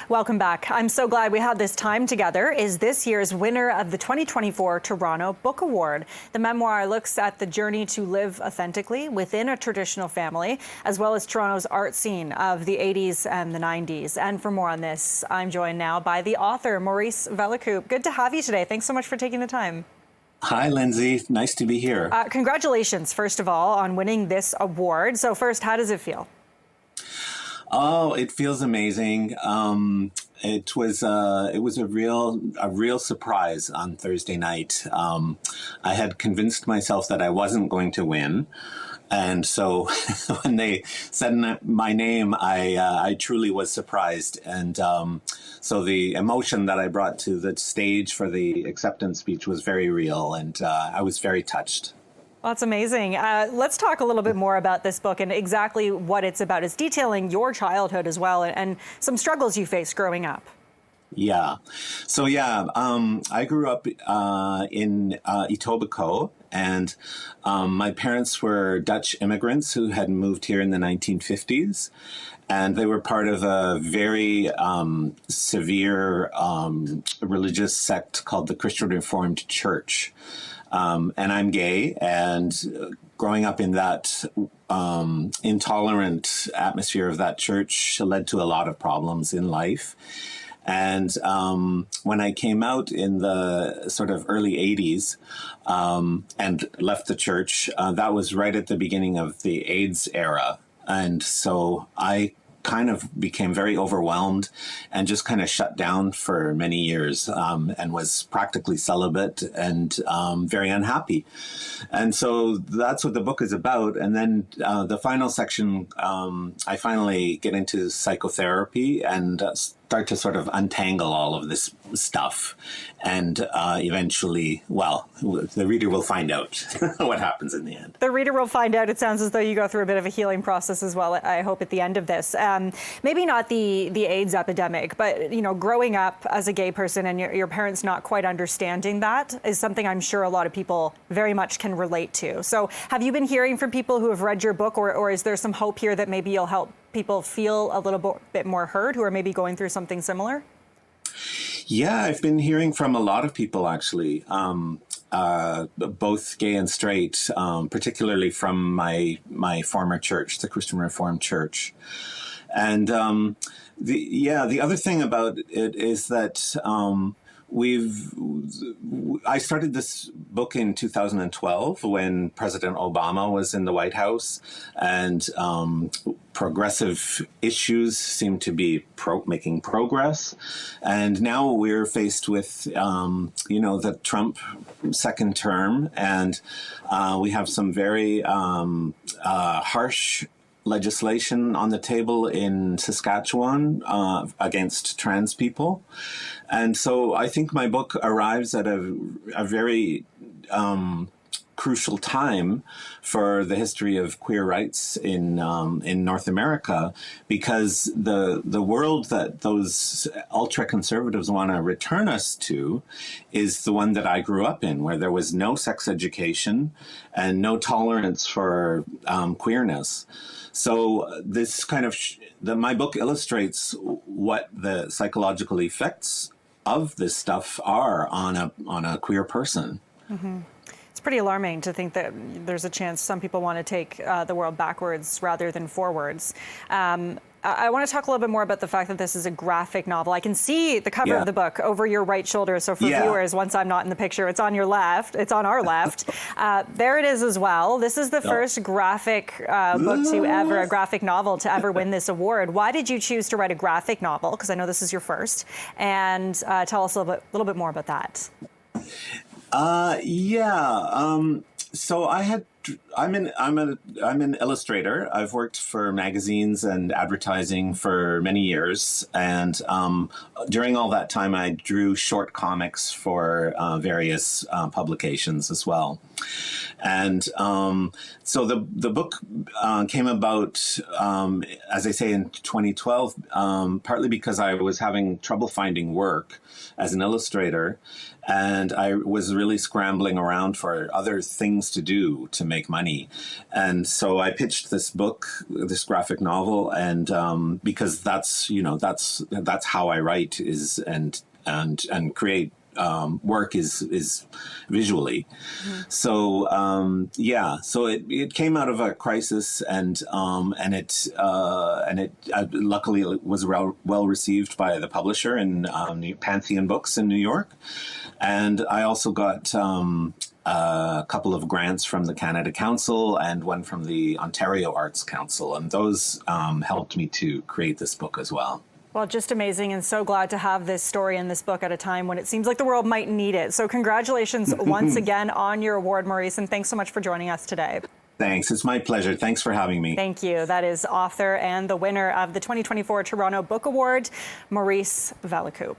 Welcome back. I'm so glad we had this time together. Is this year's winner of the 2024 Toronto Book Award. The memoir looks at the journey to live authentically within a traditional family, as well as Toronto's art scene of the 80s and the 90s. And for more on this, I'm joined now by the author, Maurice Vellekoop. Good to have you today. Thanks so much for taking the time. Hi, Lindsay. Nice to be here. Congratulations, first of all, on winning this award. So first, how does it feel? Oh, it feels amazing. It was a real surprise on Thursday night. I had convinced myself that I wasn't going to win. And so when they said my name, I truly was surprised. And so the emotion that I brought to the stage for the acceptance speech was very real. And I was very touched. Well, that's amazing. Let's talk a little bit more about this book and exactly what it's about. It's detailing your childhood as well and some struggles you faced growing up. Yeah. So, I grew up in Etobicoke, and my parents were Dutch immigrants who had moved here in the 1950s. And they were part of a very severe religious sect called the Christian Reformed Church. And I'm gay, and growing up in that intolerant atmosphere of that church led to a lot of problems in life. And when I came out in the sort of early 80s and left the church, that was right at the beginning of the AIDS era. And so I kind of became very overwhelmed and just kind of shut down for many years and was practically celibate and very unhappy. And so that's what the book is about. And then the final section, I finally get into psychotherapy and start to sort of untangle all of this stuff. And eventually, well, the reader will find out what happens in the end. The reader will find out. It sounds as though you go through a bit of a healing process as well, I hope, at the end of this. Maybe not the AIDS epidemic, but, you know, growing up as a gay person and your parents not quite understanding that is something I'm sure a lot of people very much can relate to. So have you been hearing from people who have read your book, or is there some hope here that maybe you'll help people feel a little bit more heard who are maybe going through something similar? Yeah, I've been hearing from a lot of people, actually, both gay and straight, particularly from my former church, the Christian Reformed Church. And the other thing about it is that I started this book in 2012 when President Obama was in the White House, and progressive issues seem to be making progress. And now we're faced with, the Trump second term, and we have some very harsh legislation on the table in Saskatchewan against trans people. And so I think my book arrives at a very crucial time for the history of queer rights in North America, because the world that those ultra-conservatives want to return us to is the one that I grew up in, where there was no sex education and no tolerance for queerness. So this kind of my book illustrates what the psychological effects of this stuff are on a queer person. Mm-hmm. It's pretty alarming to think that there's a chance some people want to take the world backwards rather than forwards. I want to talk a little bit more about the fact that this is a graphic novel. I can see the cover of the book over your right shoulder. So for viewers, once I'm not in the picture, it's on your left. It's on our left. There it is as well. This is the first graphic graphic novel to ever win this award. Why did you choose to write a graphic novel? Because I know this is your first. And tell us a little bit more about that. So I'm an illustrator. I've worked for magazines and advertising for many years, and during all that time, I drew short comics for various publications as well. And so the book came about, as I say, in 2012, partly because I was having trouble finding work as an illustrator, and I was really scrambling around for other things to do to make money. And so I pitched this book, this graphic novel, and because that's how I write is and create work is visually. Mm-hmm. So it came out of a crisis, and it luckily it was well received by the publisher in Pantheon Books in New York, and I also got a couple of grants from the Canada Council and one from the Ontario Arts Council, and those helped me to create this book as well. Well, just amazing, and so glad to have this story in this book at a time when it seems like the world might need it. So congratulations once again on your award, Maurice, and thanks so much for joining us today. Thanks. It's my pleasure. Thanks for having me. Thank you. That is author and the winner of the 2024 Toronto Book Award, Maurice Vellekoop.